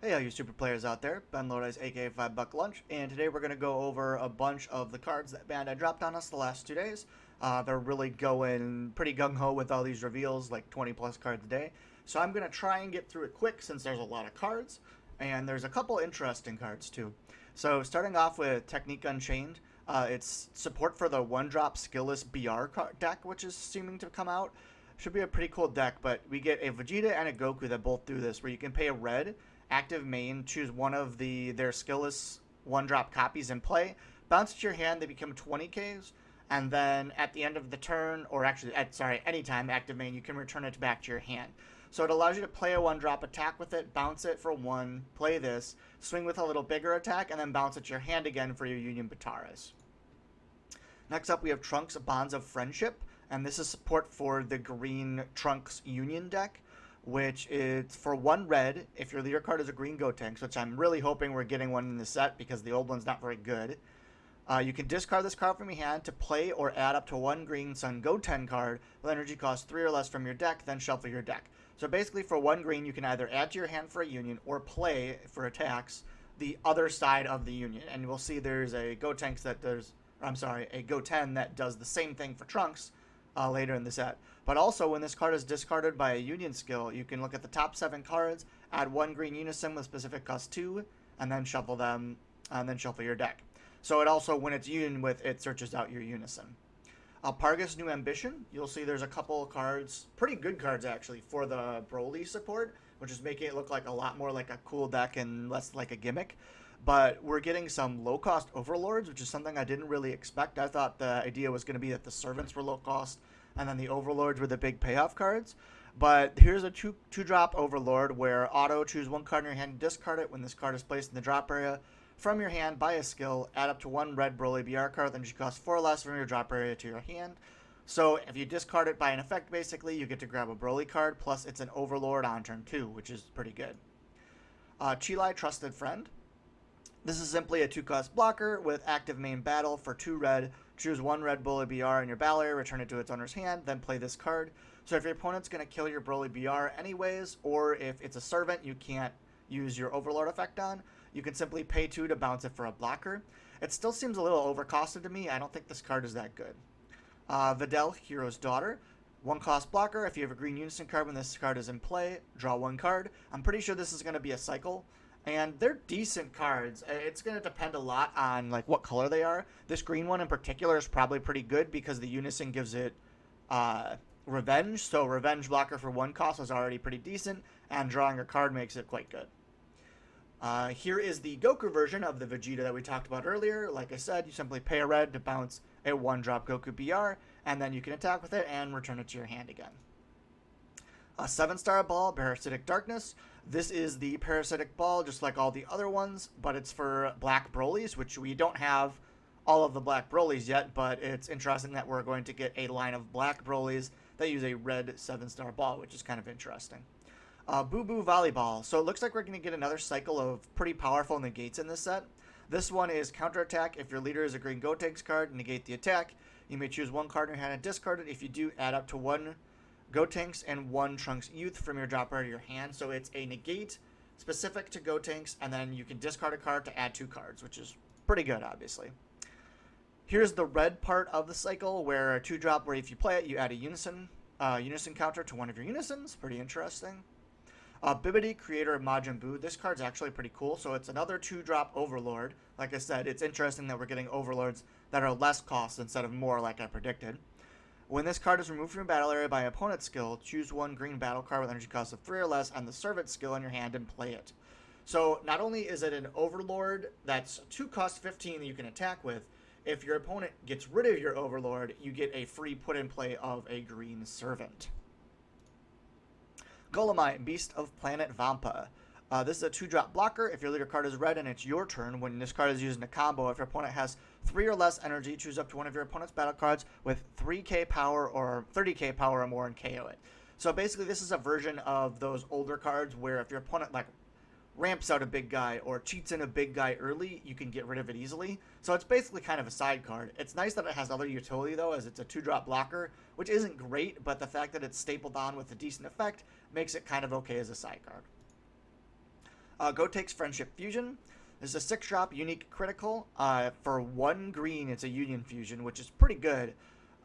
Hey, all you super players out there, Ben Lodice, aka 5 Buck Lunch, and today we're going to go over a bunch of the cards that Bandai dropped on us the last 2 days. They're really going pretty gung-ho with all these reveals, like 20 plus cards a day. So I'm going to try and get through it quick since there's a lot of cards, and there's a couple interesting cards too. So starting off with Technique Unchained, it's support for the 1-drop skillless BR deck, which is seeming to come out. Should be a pretty cool deck, but we get a Vegeta and a Goku that both do this, where you can pay a red, active main, choose one of their skillless 1-drop copies in play, bounce to your hand, they become 20Ks, and then at the end of the turn, or actually, anytime active main, you can return it back to your hand. So it allows you to play a 1-drop attack with it, bounce it for 1, play this, swing with a little bigger attack, and then bounce it to your hand again for your Union Bataras. Next up, we have Trunks Bonds of Friendship, and this is support for the green Trunks Union deck, which is for 1 red if your leader card is a green Gotenks, which I'm really hoping we're getting one in the set because the old one's not very good. You can discard this card from your hand to play or add up to 1 green Sun Goten card with energy cost 3 or less from your deck, then shuffle your deck. So basically for 1 green, you can either add to your hand for a Union or play for attacks the other side of the Union. And we'll see there's a Gotenks that does, a Goten that does the same thing for Trunks later in the set. But also, when this card is discarded by a Union skill, you can look at the top 7 cards, add 1 green Unison with specific cost 2, and then shuffle them, and then shuffle your deck. So it also, when it's Union with, it searches out your Unison. Pargus New Ambition, you'll see there's a couple of cards, pretty good cards actually, for the Broly support, which is making it look like a lot more like a cool deck and less like a gimmick. But we're getting some low-cost Overlords, which is something I didn't really expect. I thought the idea was going to be that the Servants were low-cost, and then the Overlords were the big payoff cards. But here's a 2-drop Overlord where auto choose 1 card in your hand and discard it when this card is placed in the drop area from your hand by a skill. Add up to 1 red Broly BR card, then you cost 4 or less from your drop area to your hand. So if you discard it by an effect, basically, you get to grab a Broly card, plus it's an Overlord on turn 2, which is pretty good. Chilai Trusted Friend. This is simply a 2-cost blocker with active main battle for 2 red. Choose 1 red Broly BR in your battle area, return it to its owner's hand, then play this card. So if your opponent's going to kill your Broly BR anyways, or if it's a servant you can't use your Overlord effect on, you can simply pay 2 to bounce it for a blocker. It still seems a little overcosted to me. I don't think this card is that good. Videl, Hero's Daughter. 1-cost blocker. If you have a green Unison card when this card is in play, draw 1 card. I'm pretty sure this is going to be a cycle. And they're decent cards. It's going to depend a lot on like what color they are. This green one in particular is probably pretty good because the Unison gives it Revenge. So Revenge blocker for 1 cost is already pretty decent, and drawing a card makes it quite good. Here is the Goku version of the Vegeta that we talked about earlier. Like I said, you simply pay a red to bounce a 1-drop Goku BR, and then you can attack with it and return it to your hand again. A 7-star ball, Parasitic Darkness. This is the Parasitic Ball, just like all the other ones, but it's for Black Brolys, which we don't have all of the Black Brolys yet, but it's interesting that we're going to get a line of Black Brolys that use a red 7-star ball, which is kind of interesting. Boo Boo Volleyball. So it looks like we're going to get another cycle of pretty powerful negates in this set. This one is counterattack. If your leader is a green Gotenks card, negate the attack. You may choose 1 card in your hand and discard it. If you do, add up to 1 Gotenks and 1 Trunks Youth from your drop area to your hand. So it's a negate specific to Gotenks, and then you can discard a card to add 2 cards, which is pretty good, obviously. Here's the red part of the cycle, where a 2-drop, where if you play it, you add a Unison counter to one of your Unisons. Pretty interesting. Bibbidi, Creator of Majin Buu. This card's actually pretty cool. So it's another 2-drop Overlord. Like I said, it's interesting that we're getting Overlords that are less cost instead of more, like I predicted. When this card is removed from your battle area by an opponent's skill, choose 1 green battle card with energy cost of 3 or less and the Servant skill in your hand and play it. So not only is it an Overlord that's 2 cost 15 that you can attack with, if your opponent gets rid of your Overlord, you get a free put in play of a green Servant. Golemite, Beast of Planet Vampa. This is a 2-drop blocker. If your leader card is red and it's your turn, when this card is used in a combo, if your opponent has 3 or less energy, choose up to 1 of your opponent's battle cards with 3k power or 30k power or more and KO it. So basically this is a version of those older cards where if your opponent like ramps out a big guy or cheats in a big guy early, you can get rid of it easily. So it's basically kind of a side card. It's nice that it has other utility though, as it's a 2-drop blocker, which isn't great, but the fact that it's stapled on with a decent effect makes it kind of okay as a side card. Go takes Friendship Fusion. This is a 6-drop unique critical. For 1 green, it's a Union Fusion, which is pretty good.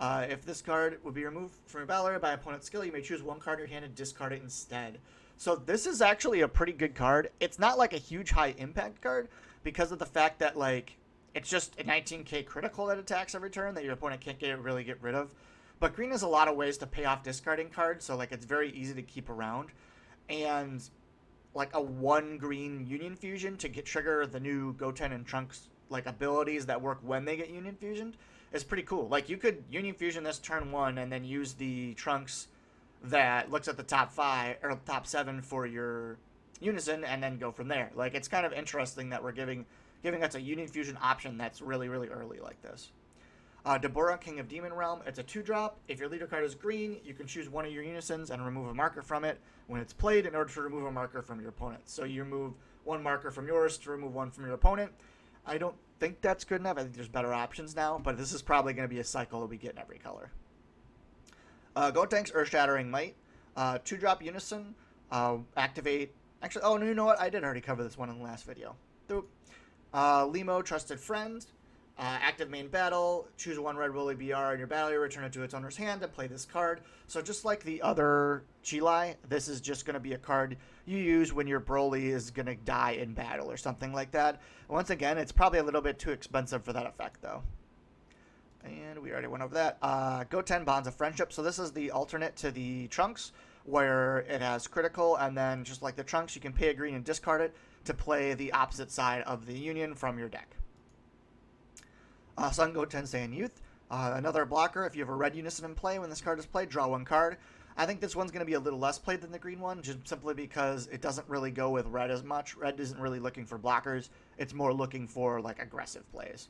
If this card would be removed from your battle area by opponent's skill, you may choose 1 card in your hand and discard it instead. So this is actually a pretty good card. It's not like a huge high impact card because of the fact that like it's just a 19k critical that attacks every turn that your opponent can't really get rid of. But green has a lot of ways to pay off discarding cards, so like it's very easy to keep around. And like a 1 green Union Fusion to trigger the new Goten and Trunks like abilities that work when they get Union Fusioned is pretty cool. Like you could Union Fusion this turn 1 and then use the Trunks that looks at the top 5 or top 7 for your Unison and then go from there. Like it's kind of interesting that we're giving us a Union Fusion option that's really early like this. Deborah, King of Demon Realm. It's a 2-drop. If your leader card is green, you can choose one of your Unisons and remove a marker from it when it's played in order to remove a marker from your opponent. So you remove 1 marker from yours to remove 1 from your opponent. I don't think that's good enough. I think there's better options now, but this is probably going to be a cycle that we get in every color. Gotenks Earth Shattering Might. 2-drop Unison. Activate. Actually, oh, no, you know what? I did already cover this one in the last video. Limo, Trusted Friend. Active main battle, choose 1 red Woolly BR in your battle area, return it to its owner's hand, and play this card. So just like the other Chilai, this is just going to be a card you use when your Broly is going to die in battle or something like that. Once again, it's probably a little bit too expensive for that effect, though. And we already went over that. Goten Bonds of Friendship. So this is the alternate to the Trunks, where it has critical, and then just like the Trunks, you can pay a green and discard it to play the opposite side of the Union from your deck. Sun Goten Saiyan Youth. Another blocker. If you have a red Unison in play when this card is played, draw 1 card. I think this one's going to be a little less played than the green one, just simply because it doesn't really go with red as much. Red isn't really looking for blockers. It's more looking for like aggressive plays.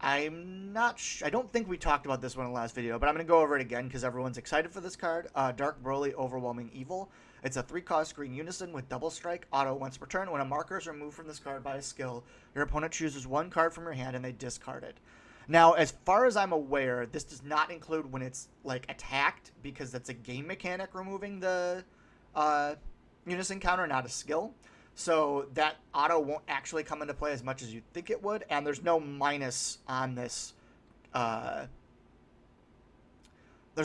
I'm not I don't think we talked about this one in the last video, but I'm going to go over it again because everyone's excited for this card. Dark Broly Overwhelming Evil. It's a 3-cost green Unison with double strike, auto once per turn. When a marker is removed from this card by a skill, your opponent chooses 1 card from your hand and they discard it. Now, as far as I'm aware, this does not include when it's like attacked because that's a game mechanic removing the Unison counter, not a skill. So that auto won't actually come into play as much as you'd think it would, and there's no minus on this. There's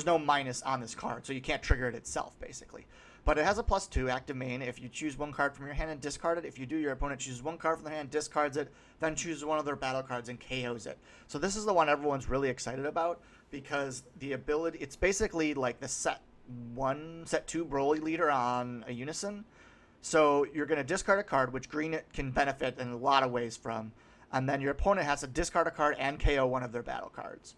no minus on this card, so you can't trigger it itself, basically. But it has a +2 active main. If you choose 1 card from your hand and discard it, if you do, your opponent chooses 1 card from their hand, discards it, then chooses 1 of their battle cards and KOs it. So this is the one everyone's really excited about because the ability, it's basically like the set 2 Broly leader on a Unison. So you're going to discard a card, which green can benefit in a lot of ways from, and then your opponent has to discard a card and KO 1 of their battle cards.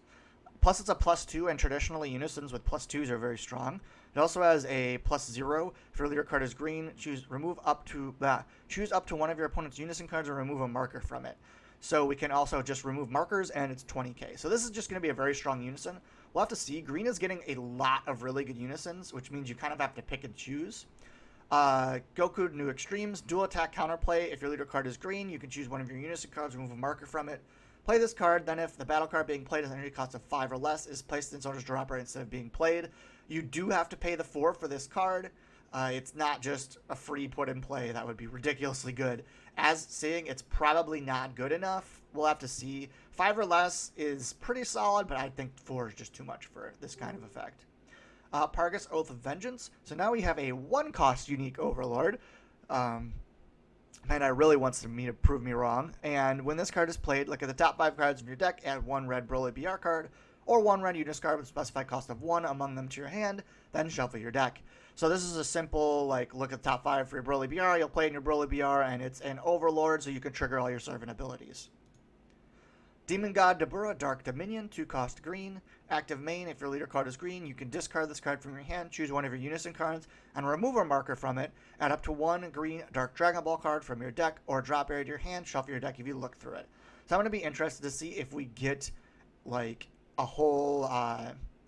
Plus, it's a +2, and traditionally Unisons with +2s are very strong. It also has a +0. If your leader card is green, choose up to 1 of your opponent's Unison cards and remove a marker from it. So we can also just remove markers, and it's 20k. So this is just going to be a very strong Unison. We'll have to see. Green is getting a lot of really good Unisons, which means you kind of have to pick and choose. Goku New Extremes, dual attack counterplay. If your leader card is green, you can choose 1 of your Unison cards, remove a marker from it. Play this card, then if the battle card being played has an energy cost of 5 or less, is placed in its owner's draw instead of being played. You do have to pay the 4 for this card. It's not just a free put in play. That would be ridiculously good. As saying, it's probably not good enough. We'll have to see. 5 or less is pretty solid, but I think 4 is just too much for this kind of effect. Pargus Oath of Vengeance. So now we have a 1-cost unique Overlord. Panda really wants me to prove me wrong. And when this card is played, look at the top 5 cards in your deck, add 1 red Broly BR card, or 1 red Unis card with a specified cost of 1 among them to your hand, then shuffle your deck. So this is a simple, like, look at the top 5 for your Broly BR, you'll play in your Broly BR, and it's an Overlord, so you can trigger all your servant abilities. Demon God Deborah, Dark Dominion, 2-cost green. Active main, if your leader card is green, you can discard this card from your hand, choose 1 of your Unison cards, and remove a marker from it. Add up to 1 green Dark Dragon Ball card from your deck, or drop area to your hand, shuffle your deck if you look through it. So I'm going to be interested to see if we get, like, a whole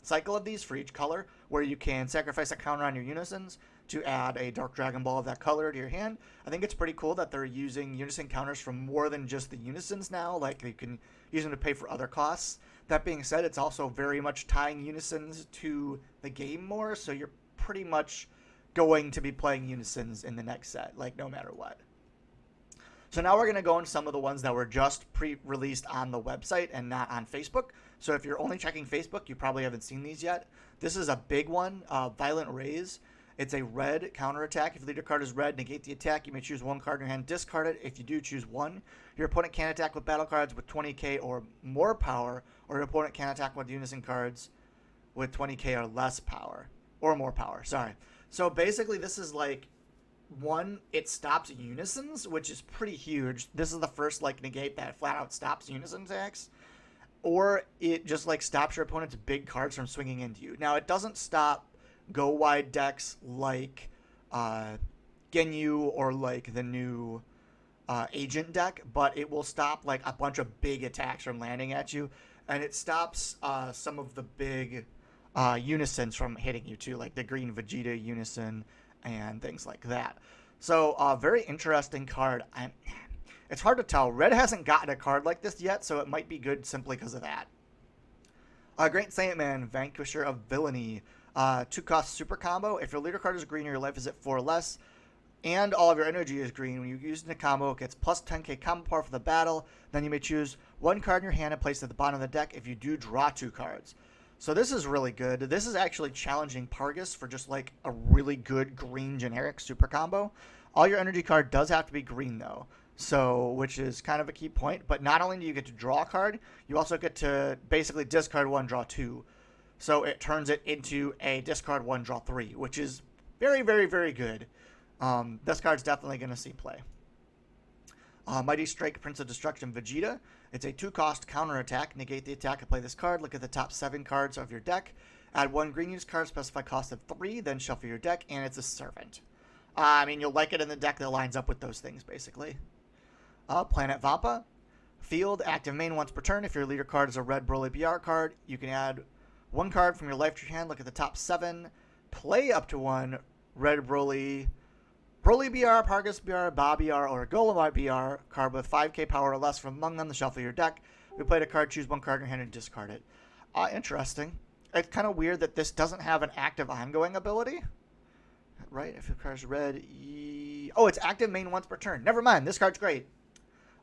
cycle of these for each color, where you can sacrifice a counter on your Unisons to add a Dark Dragon Ball of that color to your hand. I think it's pretty cool that they're using Unison counters from more than just the Unisons now. Like, you can use them to pay for other costs. That being said, it's also very much tying Unisons to the game more, so you're pretty much going to be playing Unisons in the next set, like no matter what. So now we're going to go into some of the ones that were just pre-released on the website and not on Facebook. So if you're only checking Facebook, you probably haven't seen these yet. This is a big one, Violent Rays. It's a red counterattack. If the leader card is red, negate the attack. You may choose one card in your hand, discard it. If you do, choose one. Your opponent can attack with battle cards with 20k or more power, or your opponent can attack with unison cards with 20k or less power, or more power, sorry. So basically this is like, one, it stops unisons, which is pretty huge. This is the first like negate that flat out stops unison attacks. Or it just like stops your opponent's big cards from swinging into you. Now it doesn't stop go wide decks like Genyu or like the new agent deck, but it will stop like a bunch of big attacks from landing at you, and it stops some of the big unisons from hitting you too, like the green Vegeta unison and things like that. So very interesting card. It's hard to tell. Red hasn't gotten a card like this yet, so it might be good simply because of that. Great Saint Man, Vanquisher of Villainy. 2-cost super combo. If your leader card is green or your life is at 4 or less, and all of your energy is green, when you use the combo, it gets plus 10k combo power for the battle. Then you may choose one card in your hand and place it at the bottom of the deck. If you do, draw 2 cards. So this is really good. This is actually challenging Pargus for just like a really good green generic super combo. All your energy card does have to be green though, so which is kind of a key point. But not only do you get to draw a card, you also get to basically discard 1, draw 2. So it turns it into a discard 1, draw 3, which is very, very, very good. This card's definitely going to see play. Mighty Strike, Prince of Destruction, Vegeta. It's a 2-cost counterattack. Negate the attack and play this card. Look at the top 7 cards of your deck. Add 1 green use card, specify cost of 3, then shuffle your deck, and it's a servant. I mean, you'll like it in the deck that lines up with those things, basically. Planet Vampa. Field, active main once per turn. If your leader card is a red Broly BR card, you can add 1 card from your life to your hand. Look at the top 7. Play up to 1 red Broly BR, Pargus BR, Ba BR, or Golem BR card with 5k power or less from among them to shuffle your deck. If you played a card, choose 1 card in your hand and discard it. Interesting. It's kind of weird that this doesn't have an active ongoing ability. Right? If your card's red... Oh, it's active main once per turn. Never mind. This card's great.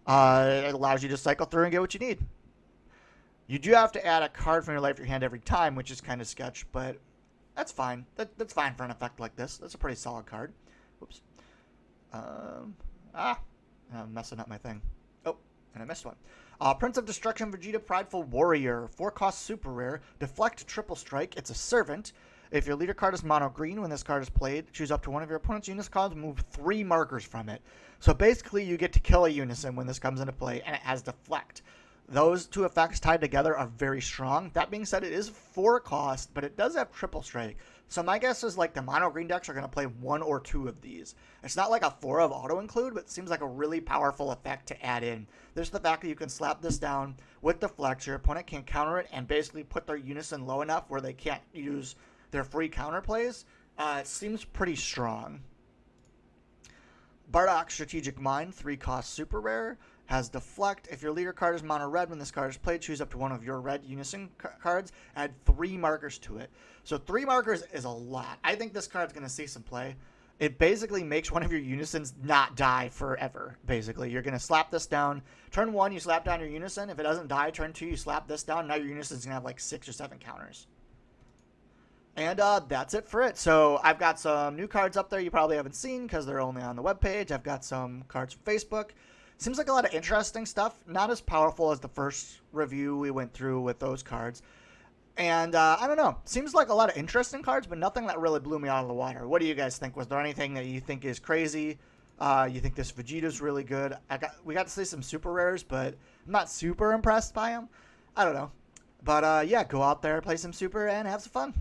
It allows you to cycle through and get what you need. You do have to add a card from your life to your hand every time, which is kind of sketch, but that's fine. That's fine for an effect like this. That's a pretty solid card. Whoops. I'm messing up my thing. Oh, and I missed one. Prince of Destruction, Vegeta, Prideful Warrior. 4-cost super rare. Deflect, triple strike. It's a servant. If your leader card is mono green, when this card is played, choose up to one of your opponent's unison cards, move 3 markers from it. So basically, you get to kill a unison when this comes into play, and it has deflect. Those 2 effects tied together are very strong. That being said, it is 4 cost, but it does have triple strike. So my guess is like the mono green decks are going to play 1 or 2 of these. It's not like a 4 of auto include, but it seems like a really powerful effect to add in. There's the fact that you can slap this down with deflect. Your opponent can counter it and basically put their unison low enough where they can't use their free counterplays. It seems pretty strong. Bardock, Strategic Mind, 3-cost super rare. Has deflect. If your leader card is mono red, when this card is played, choose up to one of your red unison cards. Add 3 markers to it. So 3 markers is a lot. I think this card's going to see some play. It basically makes one of your unisons not die forever, basically. You're going to slap this down. Turn 1, you slap down your unison. If it doesn't die, turn 2, you slap this down. Now your unison's going to have like 6 or 7 counters. And that's it for it. So I've got some new cards up there you probably haven't seen because they're only on the webpage. I've got some cards from Facebook. Seems like a lot of interesting stuff. Not as powerful as the first review we went through with those cards. And I don't know. Seems like a lot of interesting cards, but nothing that really blew me out of the water. What do you guys think? Was there anything that you think is crazy? You think this Vegeta's really good? We got to see some super rares, but I'm not super impressed by them. I don't know. But yeah, go out there, play some super, and have some fun.